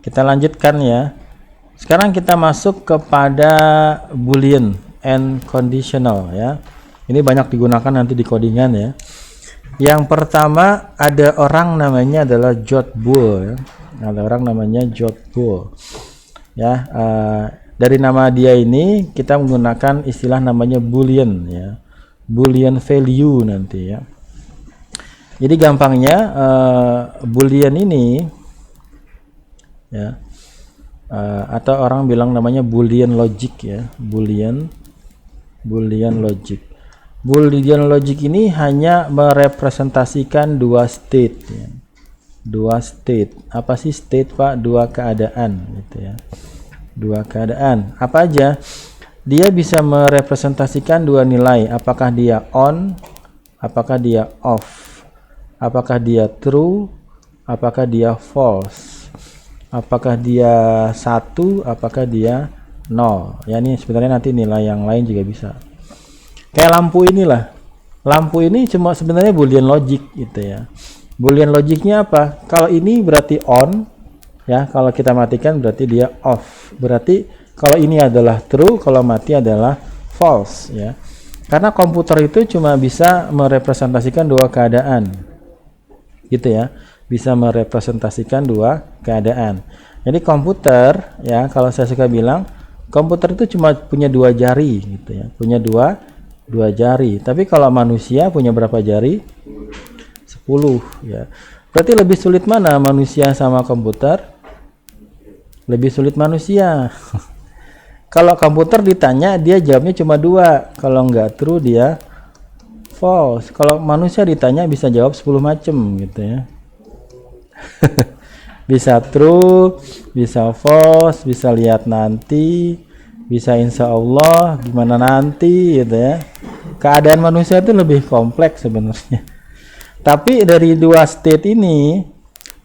Kita lanjutkan ya. Sekarang kita masuk kepada boolean and conditional ya. Ini banyak digunakan nanti di codingan ya. Yang pertama ada orang namanya adalah Jodhpur ya. Ada orang namanya Jodhpur ya. Dari nama dia ini kita menggunakan istilah namanya boolean ya. Boolean value nanti ya. Jadi gampangnya boolean ini ya, atau orang bilang namanya boolean logic ya. Boolean logic. Boolean logic ini hanya merepresentasikan dua state ya. Dua state. Apa sih state, Pak? Dua keadaan gitu ya. Dua keadaan. Apa aja? Dia bisa merepresentasikan dua nilai. Apakah dia on? Apakah dia off? Apakah dia true? Apakah dia false? Apakah dia 1? Apakah dia 0? Ya, ini sebenarnya nanti nilai yang lain juga bisa. Kayak lampu inilah. Lampu ini cuma sebenarnya boolean logic gitu ya. Boolean logicnya apa? Kalau ini berarti on ya, kalau kita matikan berarti dia off. Berarti kalau ini adalah true, kalau mati adalah false ya. Karena komputer itu cuma bisa merepresentasikan dua keadaan. Gitu ya. Bisa merepresentasikan dua keadaan. Jadi komputer ya, kalau saya suka bilang komputer itu cuma punya dua jari gitu ya. Punya dua jari. Tapi kalau manusia punya berapa jari? 10 ya. Berarti lebih sulit mana manusia sama komputer? Lebih sulit manusia. Kalau komputer ditanya dia jawabnya cuma 2. Kalau nggak true dia false. Kalau manusia ditanya bisa jawab 10 macam gitu ya. Bisa true, bisa false, bisa lihat nanti, bisa insya Allah, gimana nanti gitu ya. Keadaan manusia itu lebih kompleks sebenarnya. Tapi dari dua state ini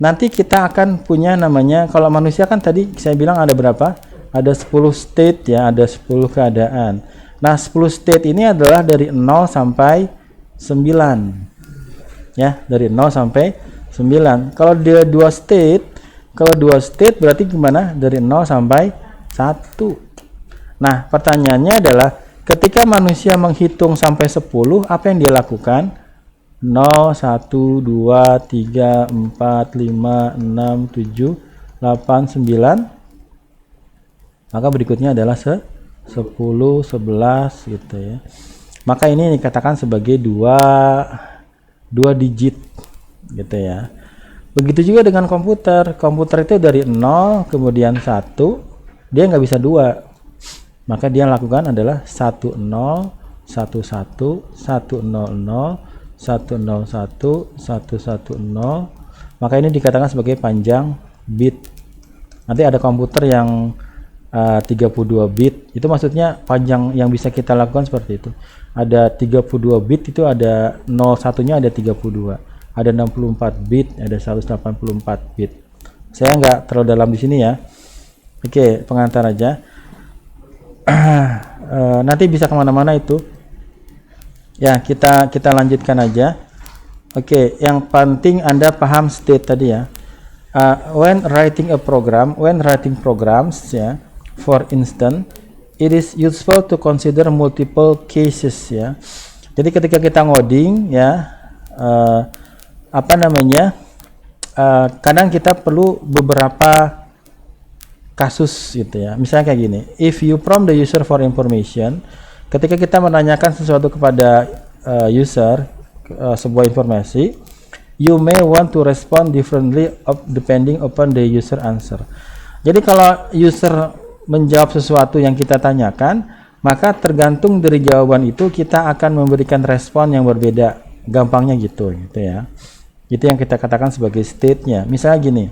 nanti kita akan punya namanya, kalau manusia kan tadi saya bilang ada berapa? Ada 10 state ya, ada 10 keadaan. Nah 10 state ini adalah dari 0 sampai 9 ya, dari 0 sampai 9. Kalau dia dua state berarti gimana? Dari 0 sampai 1. Nah pertanyaannya adalah ketika manusia menghitung sampai 10, apa yang dia lakukan? 0, 1, 2, 3, 4, 5, 6, 7, 8, 9. Maka berikutnya adalah 10, 11 gitu ya. Maka ini dikatakan sebagai dua digit gitu ya. Begitu juga dengan komputer. Komputer itu dari 0 kemudian 1, dia nggak bisa 2. Maka dia lakukan adalah 10, 11, 100, 101, 110. Maka ini dikatakan sebagai panjang bit. Nanti ada komputer yang 32 bit. Itu maksudnya panjang yang bisa kita lakukan seperti itu. Ada 32 bit, itu ada 01-nya ada 32. Ada 64 bit, ada 184 bit. Saya nggak terlalu dalam di sini ya. Oke, pengantar aja. Nanti bisa kemana-mana itu. Ya, kita lanjutkan aja. Oke, yang penting Anda paham state tadi ya. When writing programs ya, for instance, it is useful to consider multiple cases ya. Jadi ketika kita ngoding ya, kadang kita perlu beberapa kasus gitu ya. Misalnya kayak gini, if you prompt the user for information, ketika kita menanyakan sesuatu kepada user sebuah informasi, you may want to respond differently depending upon the user answer. Jadi kalau user menjawab sesuatu yang kita tanyakan, maka tergantung dari jawaban itu kita akan memberikan respon yang berbeda. Gampangnya gitu ya. Itu yang kita katakan sebagai state-nya. Misalnya gini,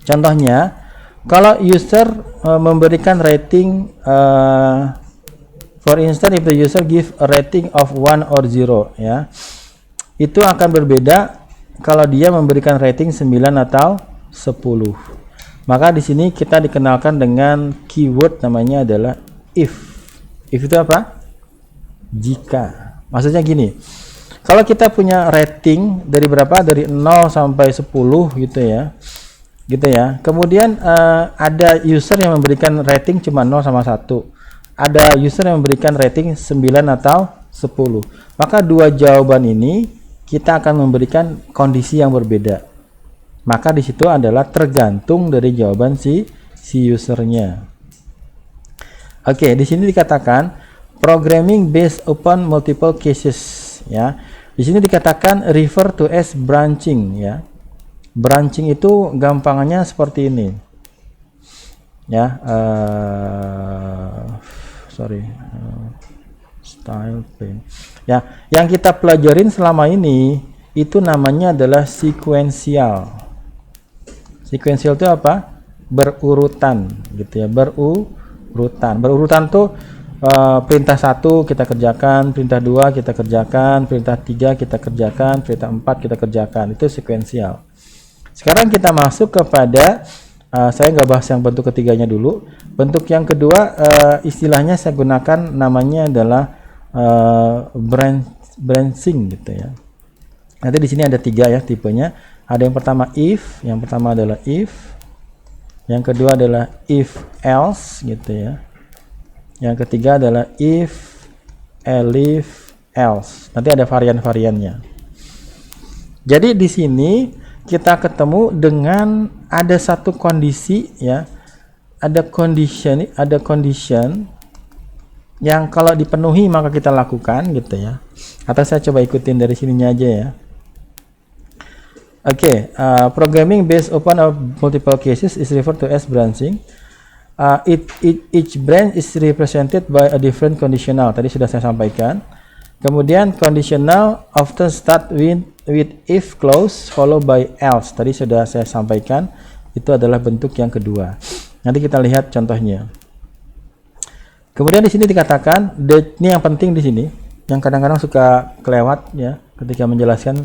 contohnya kalau user memberikan rating, for instance if the user give a rating of 1 or 0 ya, itu akan berbeda kalau dia memberikan rating 9 atau 10. Maka di sini kita dikenalkan dengan keyword namanya adalah if. If itu apa? Jika. Maksudnya gini, kalau kita punya rating dari berapa? Dari 0 sampai 10 gitu ya. gitu ya. Kemudian ada user yang memberikan rating cuma 0 sama 1. Ada user yang memberikan rating 9 atau 10. Maka dua jawaban ini kita akan memberikan kondisi yang berbeda. Maka di situ adalah tergantung dari jawaban si usernya. Oke, di sini dikatakan programming based upon multiple cases, ya. Di sini dikatakan refer to as branching, ya. Branching itu gampangnya seperti ini, ya. Style pane, ya. Yang kita pelajarin selama ini itu namanya adalah sequential. Sequential itu apa? Berurutan, gitu ya. Berurutan tuh perintah 1 kita kerjakan, perintah 2 kita kerjakan, perintah 3 kita kerjakan, perintah 4 kita kerjakan. Itu sequential. Sekarang kita masuk kepada saya nggak bahas yang bentuk ketiganya dulu. Bentuk yang kedua istilahnya saya gunakan namanya adalah branching, gitu ya. Nanti di sini ada 3 ya tipenya. Ada yang pertama if, yang pertama adalah if. Yang kedua adalah if else, gitu ya. Yang ketiga adalah if elif else. Nanti ada varian-variannya. Jadi di sini kita ketemu dengan ada satu kondisi, ya. Ada condition yang kalau dipenuhi maka kita lakukan, gitu ya. Atau saya coba ikutin dari sininya aja ya. Oke, programming based upon multiple cases is referred to as branching. Each branch is represented by a different conditional. Tadi sudah saya sampaikan. Kemudian conditional often start with if clause followed by else. Tadi sudah saya sampaikan. Itu adalah bentuk yang kedua. Nanti kita lihat contohnya. Kemudian di sini dikatakan, ini yang penting di sini, yang kadang-kadang suka kelewat ya ketika menjelaskan.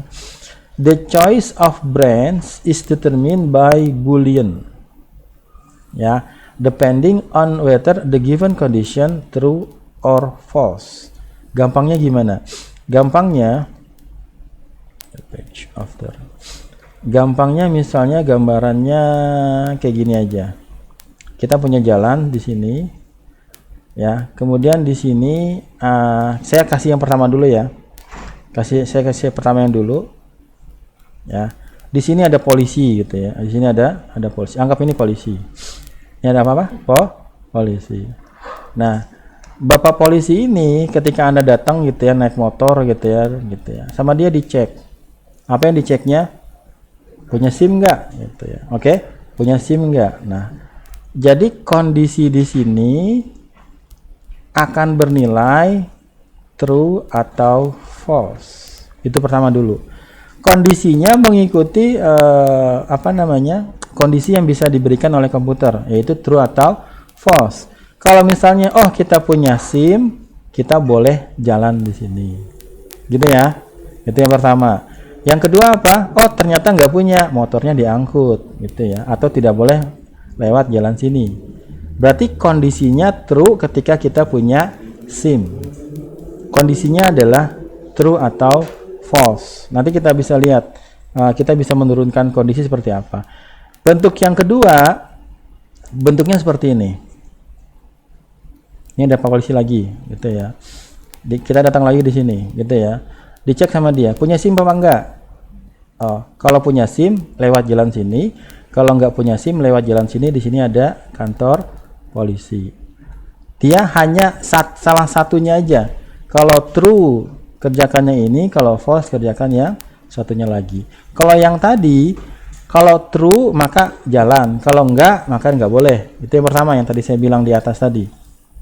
The choice of branch is determined by Boolean, ya, depending on whether the given condition true or false. Gampangnya gimana? Gampangnya misalnya gambarannya kayak gini aja. Kita punya jalan di sini, ya. Kemudian di sini saya kasih yang pertama dulu ya. Saya kasih pertama yang dulu. Ya, di sini ada polisi, gitu ya. Di sini ada polisi. Anggap ini polisi. Ini ada apa? Polisi. Nah, bapak polisi ini ketika Anda datang, gitu ya, naik motor, gitu ya, sama dia dicek. Apa yang diceknya? Punya SIM nggak? Gitu ya. Oke, punya SIM nggak? Nah, jadi kondisi di sini akan bernilai true atau false. Itu pertama dulu. Kondisinya mengikuti kondisi yang bisa diberikan oleh komputer, yaitu true atau false. Kalau misalnya kita punya SIM, kita boleh jalan di sini, gitu ya. Itu yang pertama. Yang kedua apa? Ternyata nggak punya, motornya diangkut, gitu ya, atau tidak boleh lewat jalan sini. Berarti kondisinya true ketika kita punya SIM. Kondisinya adalah true atau false. Nanti kita bisa lihat, kita bisa menurunkan kondisi seperti apa. Bentuk yang kedua, bentuknya seperti ini. Ini ada polisi lagi, gitu ya. Kita datang lagi di sini, gitu ya. Dicek sama dia, punya SIM apa enggak? Kalau punya SIM, lewat jalan sini. Kalau enggak punya SIM, lewat jalan sini. Di sini ada kantor polisi. Dia hanya salah satunya aja. Kalau true, kerjakannya ini, kalau false kerjakan yang satunya lagi. Kalau yang tadi, kalau true maka jalan, kalau enggak maka enggak boleh. Itu yang pertama yang tadi saya bilang di atas tadi.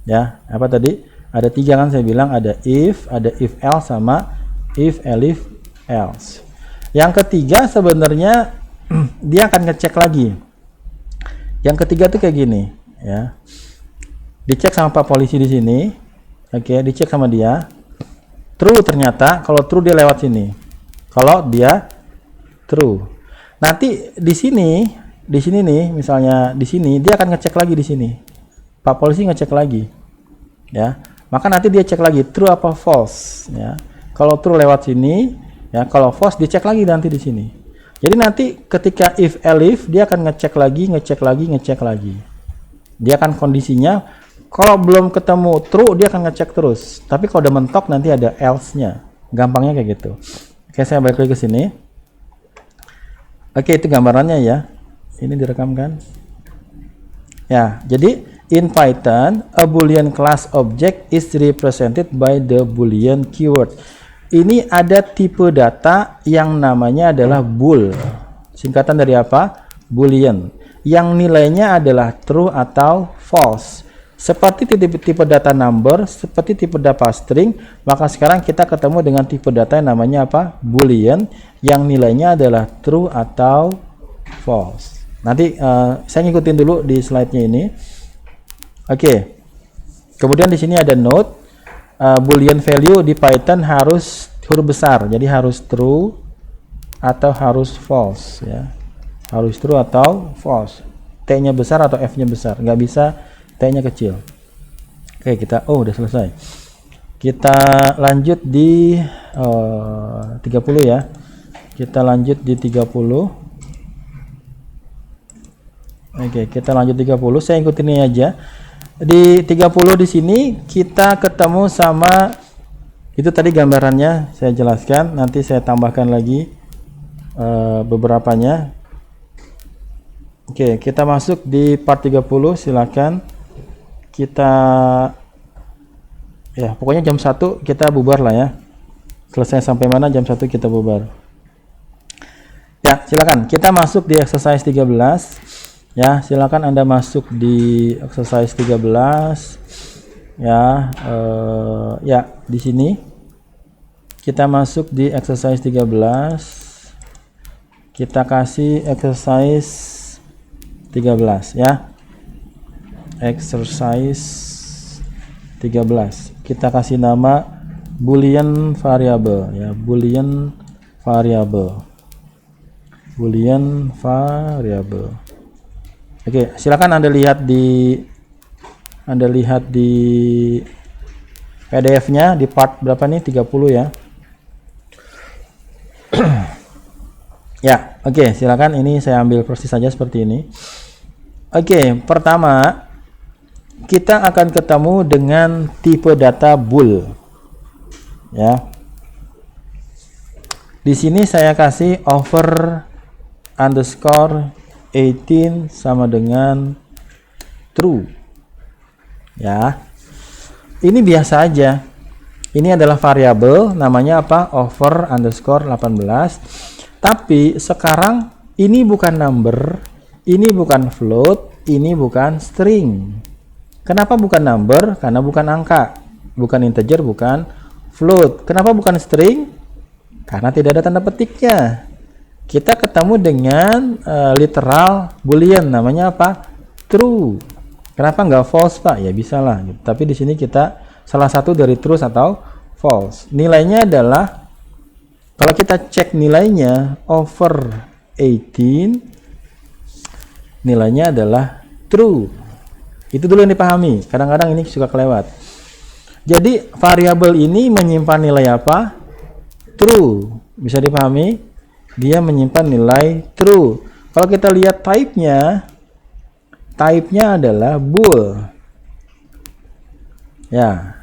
Ya, apa tadi? Ada 3 kan saya bilang, ada if else sama if elif else. Yang ketiga sebenarnya dia akan ngecek lagi. Yang ketiga tuh kayak gini, ya. Dicek sama Pak polisi di sini. Oke, dicek sama dia. True ternyata, kalau true dia lewat sini. Kalau dia true. Nanti di sini nih, misalnya di sini dia akan ngecek lagi di sini. Pak polisi ngecek lagi. Ya. Maka nanti dia cek lagi true apa false, ya. Kalau true lewat sini, ya, kalau false dicek lagi nanti di sini. Jadi nanti ketika if elif dia akan ngecek lagi. Dia akan kondisinya kalau belum ketemu true dia akan ngecek terus. Tapi kalau udah mentok nanti ada else-nya. Gampangnya kayak gitu. Oke, saya balik lagi ke sini. Oke, itu gambarannya ya. Ini direkam kan? Ya, jadi in Python a boolean class object is represented by the boolean keyword. Ini ada tipe data yang namanya adalah bool. Singkatan dari apa? Boolean. Yang nilainya adalah true atau false. Seperti tipe data number, seperti tipe data string, maka sekarang kita ketemu dengan tipe data yang namanya apa? Boolean, yang nilainya adalah true atau false. Nanti saya ngikutin dulu di slide-nya ini. Oke. Kemudian di sini ada note. Boolean value di Python harus huruf besar, jadi harus true atau harus false ya. Harus true atau false. T-nya besar atau F-nya besar, nggak bisa T-nya kecil. Oke, kita udah selesai. Kita lanjut di 30 ya. Kita lanjut di 30. Oke, kita lanjut 30. Saya ikutin ini aja. Di 30 di sini kita ketemu sama itu tadi gambarannya saya jelaskan, nanti saya tambahkan lagi beberapanya. Oke, kita masuk di part 30, silakan. Kita ya, pokoknya jam 1 kita bubar lah ya. Selesai sampai mana jam 1 kita bubar. Ya, silakan. Kita masuk di exercise 13. Ya, silakan Anda masuk di exercise 13 ya. Ya, di sini kita masuk di exercise 13. Kita kasih exercise 13 ya. Exercise 13. Kita kasih nama boolean variable ya, boolean variable. Boolean variable. Oke, silakan Anda lihat di PDF-nya di part berapa nih? 30 ya. Ya, oke, silakan ini saya ambil persis saja seperti ini. Oke, pertama kita akan ketemu dengan tipe data bool. Ya. Di sini saya kasih over underscore 18 sama dengan true ya. Ini biasa aja, ini adalah variabel namanya apa? Over underscore 18. Tapi sekarang ini bukan number, ini bukan float, ini bukan string. Kenapa bukan number? Karena bukan angka, bukan integer, bukan float. Kenapa bukan string? Karena tidak ada tanda petiknya. Kita ketemu dengan literal boolean namanya apa? True. Kenapa nggak false, Pak? Ya bisa lah. Tapi di sini kita salah satu dari true atau false. Nilainya adalah kalau kita cek nilainya over 18, nilainya adalah true. Itu dulu yang dipahami. Kadang-kadang ini suka kelewat. Jadi variabel ini menyimpan nilai apa? True. Bisa dipahami? Dia menyimpan nilai true. Kalau kita lihat type-nya adalah bool. Ya.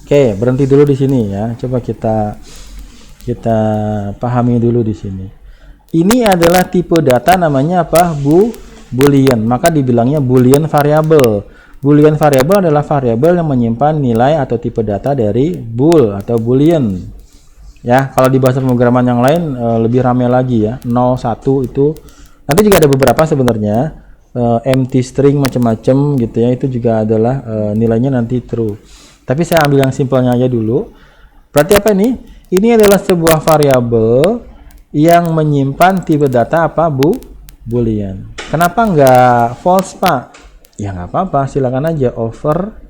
Oke, berhenti dulu di sini ya. Coba kita pahami dulu di sini. Ini adalah tipe data namanya apa? Boolean. Maka dibilangnya boolean variable. Boolean variable adalah variabel yang menyimpan nilai atau tipe data dari bool atau boolean. Ya, kalau di bahasa pemrograman yang lain lebih ramai lagi ya. 0, 1 itu. Nanti juga ada beberapa sebenarnya. Empty string macam-macam gitu ya. Itu juga adalah nilainya nanti true. Tapi saya ambil yang simpelnya aja dulu. Berarti apa ini? Ini adalah sebuah variabel yang menyimpan tipe data apa? Boolean. Kenapa nggak false, Pak? Ya nggak apa-apa, silakan aja over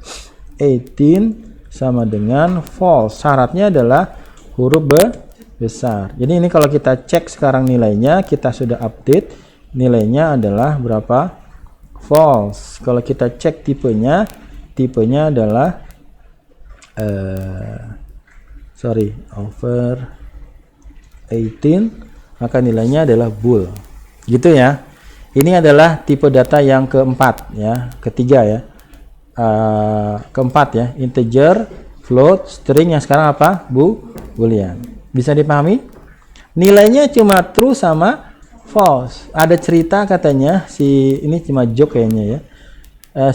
18 sama dengan false. Syaratnya adalah huruf besar. Jadi ini kalau kita cek sekarang nilainya, kita sudah update, nilainya adalah berapa? False. Kalau kita cek tipenya adalah over 18 maka nilainya adalah bool. Gitu ya. Ini adalah tipe data yang keempat ya, ketiga ya. Keempat ya, integer, float, string, yang sekarang apa? Boolean. Bisa dipahami? Nilainya cuma true sama false. Ada cerita katanya si ini cuma joke kayaknya ya.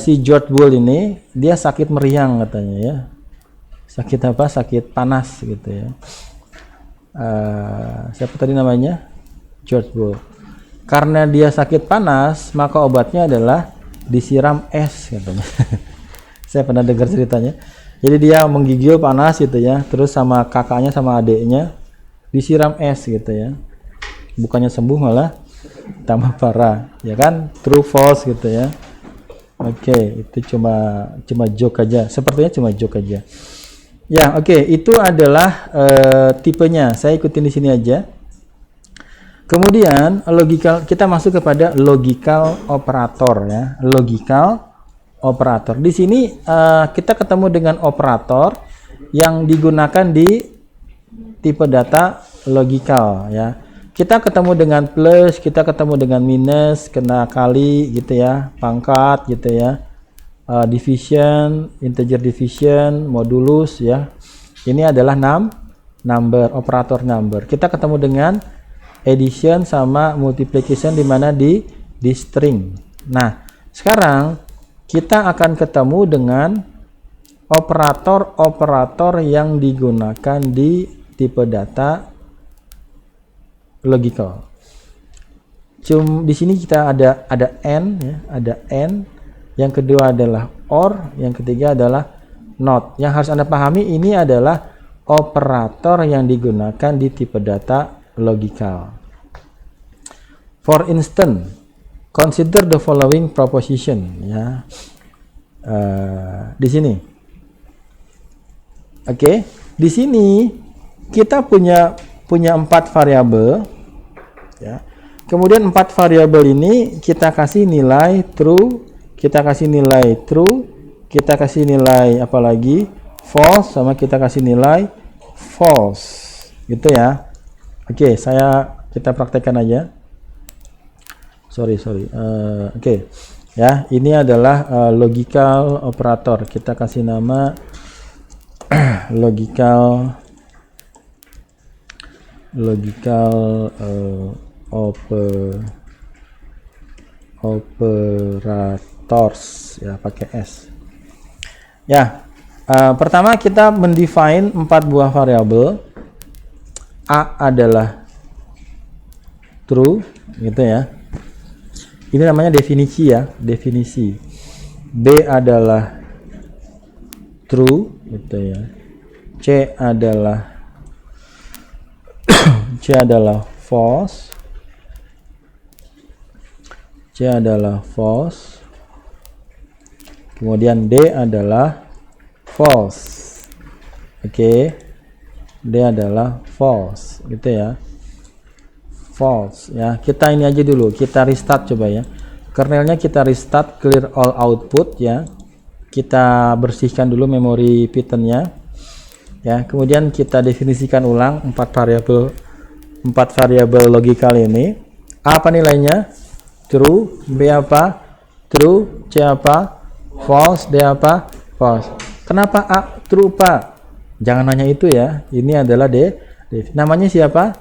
Si George Bull ini dia sakit meriang katanya ya. Sakit apa? Sakit panas gitu ya. Siapa tadi namanya? George Bull. Karena dia sakit panas, maka obatnya adalah disiram es katanya. Saya pernah dengar ceritanya. Jadi dia menggigil panas gitu ya, terus sama kakaknya sama adiknya disiram es gitu ya. Bukannya sembuh malah tambah parah, ya kan? True false gitu ya. Oke, itu cuma joke aja. Sepertinya cuma joke aja. Ya, oke, itu adalah tipenya. Saya ikutin di sini aja. Kemudian logical, kita masuk kepada logical operator ya. Logical operator. Di sini kita ketemu dengan operator yang digunakan di tipe data logical ya. Kita ketemu dengan plus, kita ketemu dengan minus, kena kali gitu ya, pangkat gitu ya. Division, integer division, modulus ya. Ini adalah number, operator number. Kita ketemu dengan addition sama multiplication di mana di string. Nah, sekarang kita akan ketemu dengan operator-operator yang digunakan di tipe data logical. Di sini kita ada and ya, ada and. Yang kedua adalah or, yang ketiga adalah not. Yang harus Anda pahami ini adalah operator yang digunakan di tipe data logical. For instance, consider the following proposition ya. Di sini. Oke, di sini kita punya 4 variabel ya. Kemudian 4 variabel ini kita kasih nilai true, kita kasih nilai true, kita kasih nilai apa lagi? False, sama kita kasih nilai false. Gitu ya. Oke, kita praktekkan aja. Sorry. Oke. Ya, ini adalah logical operator. Kita kasih nama logical operators ya, pakai S. Ya. Pertama kita mendefine 4 buah variabel. A adalah true gitu ya. Ini namanya definisi ya, definisi. B adalah true gitu ya. C adalah false. C adalah false. Kemudian D adalah false. Oke. D adalah false gitu ya. False ya. Kita ini aja dulu, kita restart coba ya. Kernelnya kita restart, clear all output ya. Kita bersihkan dulu memori Python-nya ya. Kemudian kita definisikan ulang 4 variabel logical ini. A apa nilainya? True. B apa? True. C apa? False. D apa? False. Kenapa A true, Pak? Jangan nanya itu ya. Ini adalah D. Namanya siapa?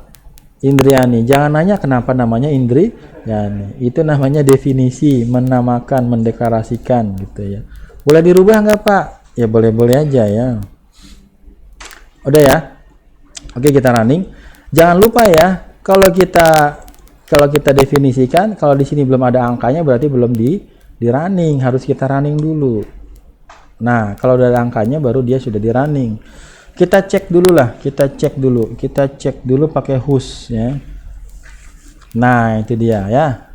Indriani. Jangan nanya kenapa namanya Indriani. Itu namanya definisi, menamakan, mendeklarasikan gitu ya. Boleh dirubah nggak Pak? Ya boleh-boleh aja ya. Udah ya. Oke, kita running. Jangan lupa ya, kalau kita definisikan, kalau di sini belum ada angkanya berarti belum di running, harus kita running dulu. Nah, kalau udah ada angkanya baru dia sudah di running. Kita cek dulu pakai whos ya. Nah, itu dia ya.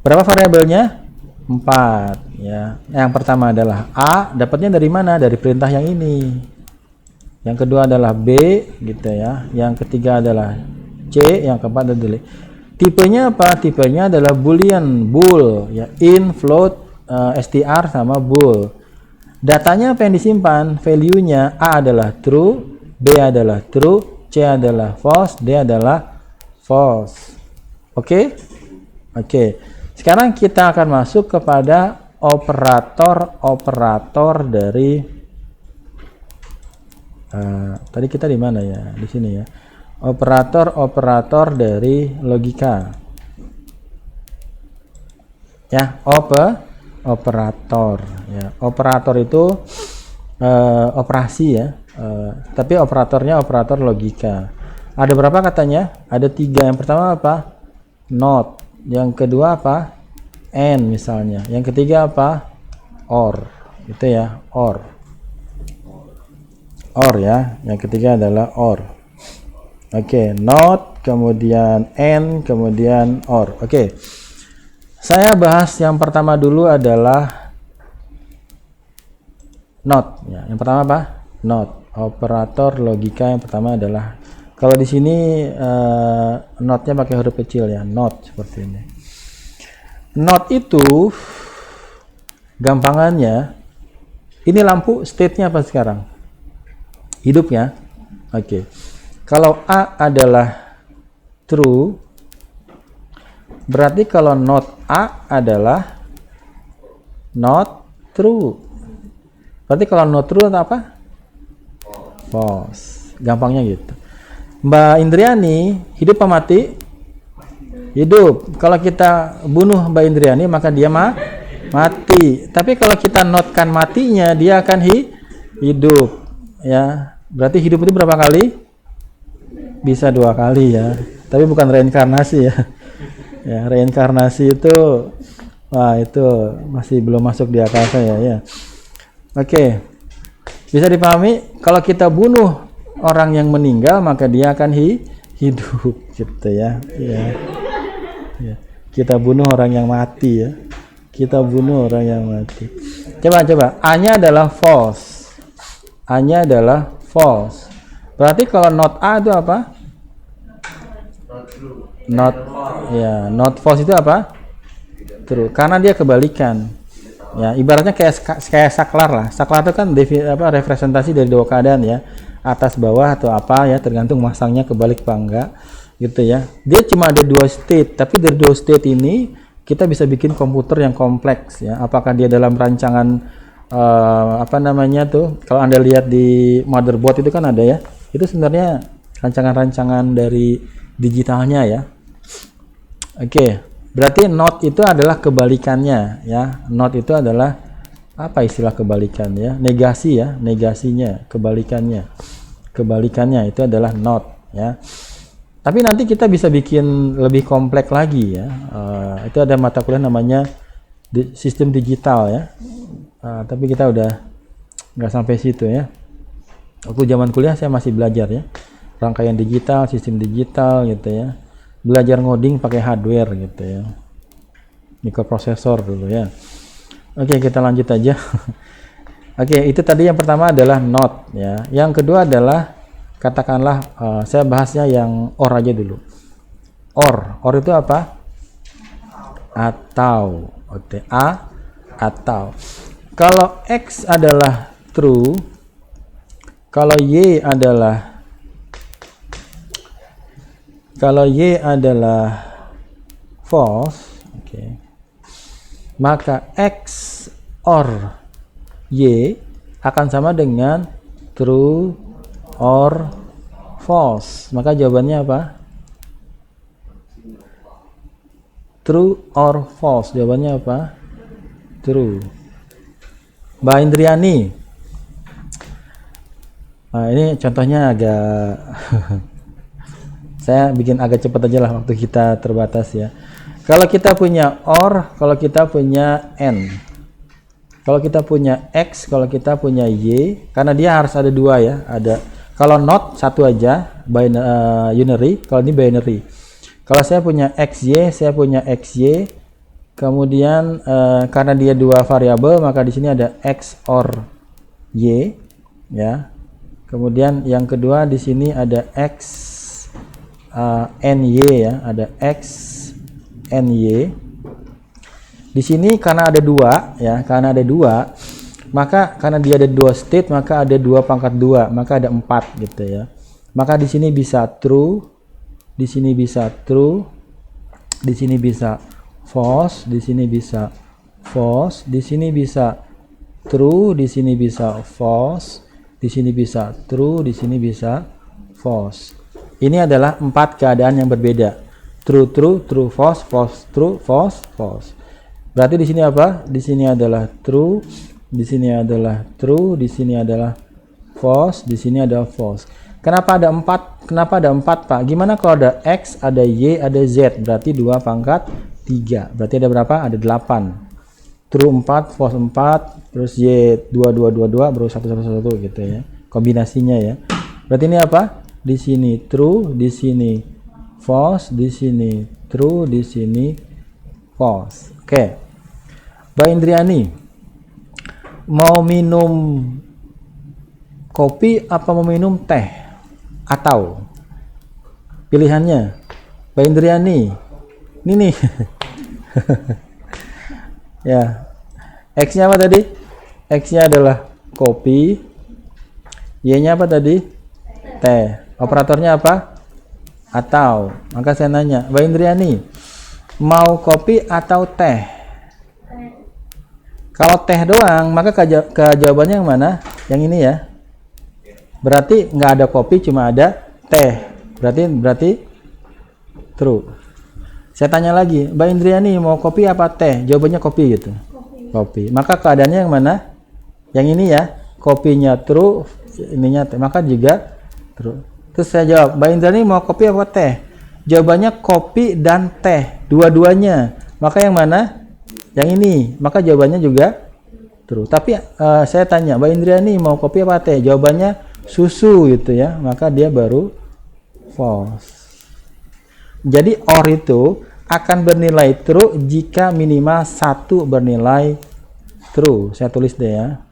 Berapa variabelnya? 4 ya. Yang pertama adalah A, dapatnya dari mana? Dari perintah yang ini. Yang kedua adalah B gitu ya. Yang ketiga adalah C, yang keempat adalah tipenya apa? Tipenya adalah boolean, bool ya, int, float, str sama bool. Datanya apa yang disimpan? Value-nya A adalah true, B adalah true, C adalah false, D adalah false. Oke? Oke. Sekarang kita akan masuk kepada operator dari tadi kita di mana ya? Di sini ya. Operator dari logika. Ya, operator ya. Operator itu operasi ya. Tapi operatornya operator logika. Ada berapa katanya? Ada 3. Yang pertama apa? Not. Yang kedua apa? And misalnya. Yang ketiga apa? Or. Itu ya, or. Or ya. Yang ketiga adalah or. Oke, not, kemudian and, kemudian or. Oke. Saya bahas yang pertama dulu adalah not ya. Yang pertama apa? Not. Operator logika yang pertama adalah, kalau di sini notnya pakai huruf kecil ya, not seperti ini. Not itu gampangannya, ini lampu state-nya apa sekarang? Hidup ya. Oke. Kalau A adalah true, berarti kalau not A adalah not true. Berarti kalau not true atau apa? False. Gampangnya gitu. Mbak Indriani hidup apa mati? Hidup. Kalau kita bunuh Mbak Indriani maka dia mati. Tapi kalau kita notkan matinya, dia akan hidup. Ya. Berarti hidup itu berapa kali? Bisa 2 kali ya. Tapi bukan reinkarnasi ya. Ya, reinkarnasi itu wah, itu masih belum masuk di akal saya ya. Oke. Bisa dipahami, kalau kita bunuh orang yang meninggal maka dia akan hidup gitu ya. Ya. Ya. Kita bunuh orang yang mati ya. Kita bunuh orang yang mati. Coba. A-nya adalah false. A-nya adalah false. Berarti kalau not A itu apa? Not false itu apa? True. Karena dia kebalikan. Ya, ibaratnya kayak saklar lah. Saklar itu kan representasi dari 2 keadaan ya. Atas bawah atau apa ya, tergantung masangnya kebalik apa enggak gitu ya. Dia cuma ada 2 state, tapi dari 2 state ini kita bisa bikin komputer yang kompleks ya. Apakah dia dalam rancangan kalau Anda lihat di motherboard itu kan ada ya. Itu sebenarnya rancangan-rancangan dari digitalnya ya. Oke, berarti not itu adalah kebalikannya ya. Not itu adalah apa istilah kebalikan ya? Negasi ya, negasinya, kebalikannya. Kebalikannya itu adalah not ya. Tapi nanti kita bisa bikin lebih kompleks lagi ya. Itu ada mata kuliah namanya sistem digital ya. Tapi kita udah nggak sampai situ ya. Waktu zaman kuliah saya masih belajar ya. Rangkaian digital, sistem digital gitu ya. Belajar ngoding pakai hardware gitu ya. Mikroprosesor dulu ya. Oke, kita lanjut aja. Oke, itu tadi yang pertama adalah not ya. Yang kedua adalah katakanlah saya bahasnya yang or aja dulu. Or itu apa? Atau. Oke, atau. Kalau X adalah true, kalau Y adalah false, maka X or Y akan sama dengan true or false. Maka jawabannya apa? True or false. Jawabannya apa? True. Mbak Indriani. Nah, ini contohnya agak saya bikin agak cepat aja lah, waktu kita terbatas ya. Kalau kita punya or, kalau kita punya n, kalau kita punya x, kalau kita punya y, karena dia harus ada 2 ya. Ada, kalau not 1 aja unary, kalau ini binary. Kalau saya punya xy, saya punya xy, kemudian karena dia 2 variabel, maka di sini ada x or y ya. Kemudian yang kedua di sini ada x ny ya, ada x ny. Di sini karena ada 2 ya, karena ada 2, maka karena dia ada 2 state, maka ada 2 pangkat 2, maka ada 4 gitu ya. Maka di sini bisa true, di sini bisa true, di sini bisa false, di sini bisa false, di sini bisa true, di sini bisa false, di sini bisa true, di sini bisa false. Ini adalah 4 keadaan yang berbeda. True, true, true, false, false, true, false, false. Berarti di sini apa? Di sini adalah true, di sini adalah true, di sini adalah false, di sini ada false. Kenapa ada 4? Kenapa ada 4, Pak? Gimana kalau ada X, ada Y, ada Z? Berarti 2 pangkat 3. Berarti ada berapa? Ada 8. True 4, false 4, terus Y 2 2 2 2 baru 1 1 1 gitu ya. Kombinasinya ya. Berarti ini apa? Di sini true, di sini false, di sini true, di sini false. Oke. Mbak Indriani, mau minum kopi apa mau minum teh? Atau pilihannya Mbak Indriani ini nih. Ya, X-nya apa tadi? X-nya adalah kopi, Y-nya apa tadi? Teh. Operatornya apa? Atau. Maka saya nanya, Mbak Indriani, mau kopi atau teh? Kalau teh doang, maka jawabannya yang mana? Yang ini ya. Berarti nggak ada kopi, cuma ada teh. Berarti true. Saya tanya lagi, Mbak Indriani mau kopi apa teh? Jawabannya kopi gitu. Kopi. Maka keadaannya yang mana? Yang ini ya. Kopinya true, ininya teh. Maka juga true. Terus saya jawab, Mbak Indriani mau kopi apa teh? Jawabannya kopi dan teh, dua-duanya. Maka yang mana? Yang ini. Maka jawabannya juga true. Tapi saya tanya, Mbak Indriani mau kopi apa teh? Jawabannya susu gitu ya. Maka dia baru false. Jadi OR itu akan bernilai true jika minimal 1 bernilai true. Saya tulis deh ya.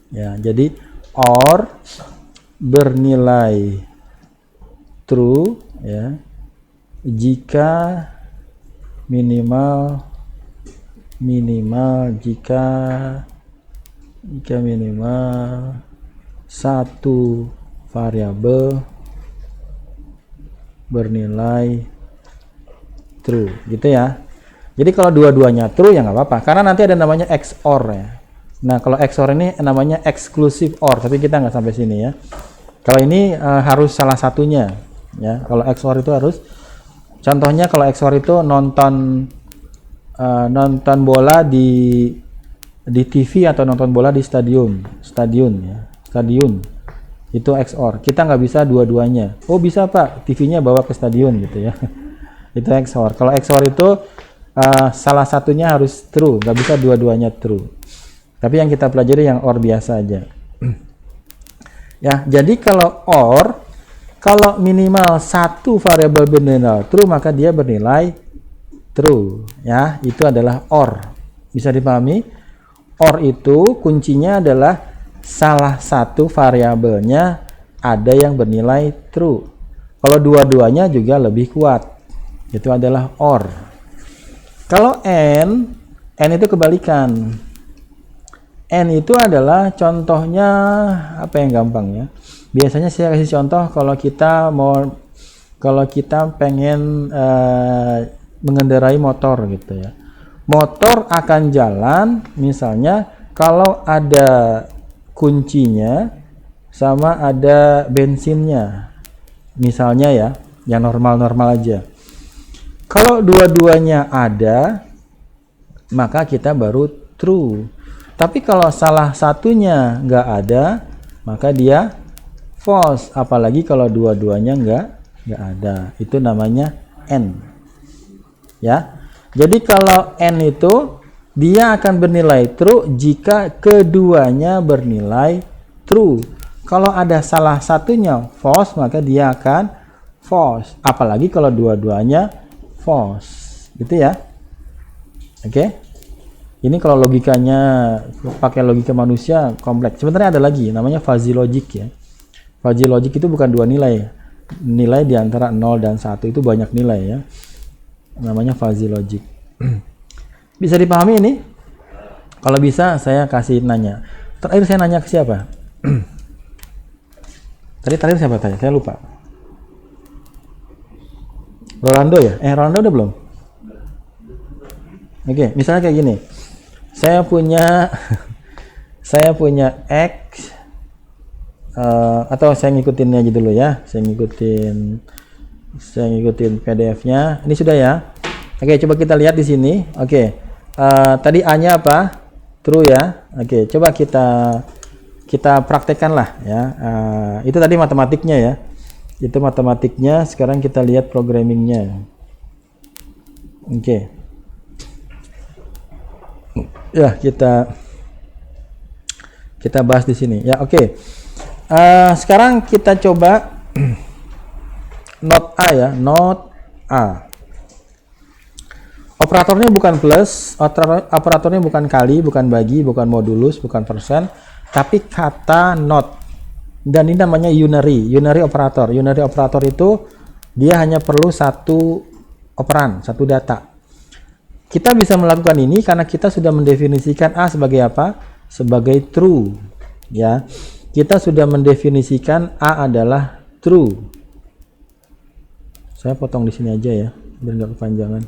Ya, jadi OR bernilai true ya jika minimal jika minimal 1 variabel bernilai true gitu ya. Jadi kalau dua-duanya true ya nggak apa-apa, karena nanti ada namanya XOR ya. Nah kalau XOR ini namanya exclusive OR, tapi kita nggak sampai sini ya. Kalau ini harus salah satunya ya. Kalau XOR itu harus, contohnya kalau XOR itu nonton bola di TV atau nonton bola di stadion ya, stadion itu XOR. Kita nggak bisa dua-duanya. Oh bisa Pak, TV-nya bawa ke stadion gitu ya. Itu XOR. Kalau XOR itu salah satunya harus true, nggak bisa dua-duanya true. Tapi yang kita pelajari yang OR biasa aja. Ya, jadi kalau OR, kalau minimal 1 variabel bernilai true, maka dia bernilai true. Ya, itu adalah OR. Bisa dipahami? OR itu kuncinya adalah salah satu variabelnya ada yang bernilai true. Kalau dua-duanya juga lebih kuat. Itu adalah OR. Kalau N itu kebalikan. N itu adalah contohnya apa yang gampang ya. Biasanya saya kasih contoh kalau kita pengen mengendarai motor gitu ya. Motor akan jalan misalnya kalau ada kuncinya sama ada bensinnya. Misalnya ya, yang normal-normal aja. Kalau dua-duanya ada, maka kita baru true. Tapi kalau salah satunya nggak ada, maka dia false. Apalagi kalau dua-duanya nggak ada. Itu namanya N. Ya. Jadi kalau N itu dia akan bernilai true jika keduanya bernilai true. Kalau ada salah satunya false, maka dia akan false. Apalagi kalau dua-duanya false. Gitu ya. Oke. Ini kalau logikanya pakai logika manusia kompleks. Sebenarnya ada lagi namanya fuzzy logic ya. Fuzzy logic itu bukan dua nilai. Nilai di antara 0 dan 1 itu banyak nilai ya. Namanya fuzzy logic. Bisa dipahami ini? Kalau bisa saya kasih nanya. Terakhir saya nanya ke siapa? Terakhir siapa tanya? Saya lupa. Rolando ya? Rolando udah belum? Oke, misalnya kayak gini. Saya punya saya punya X, atau saya ngikutin aja dulu ya. Saya ngikutin PDF-nya. Ini sudah ya. Oke, coba kita lihat di sini. Oke. Tadi A-nya apa? True ya. Oke, coba kita praktekkan lah ya. Itu tadi matematiknya ya. Itu matematiknya. Sekarang kita lihat programmingnya. Oke. Ya, kita bahas di sini ya. Oke. Sekarang kita coba not A ya, not A. Operatornya bukan plus, operatornya bukan kali, bukan bagi, bukan modulus, bukan persen, tapi kata not. Dan ini namanya unary operator. Unary operator itu dia hanya perlu satu operan, satu data. Kita bisa melakukan ini karena kita sudah mendefinisikan A sebagai apa? Sebagai true. Ya, kita sudah mendefinisikan A adalah true. Saya potong di sini aja ya, biar nggak kepanjangan.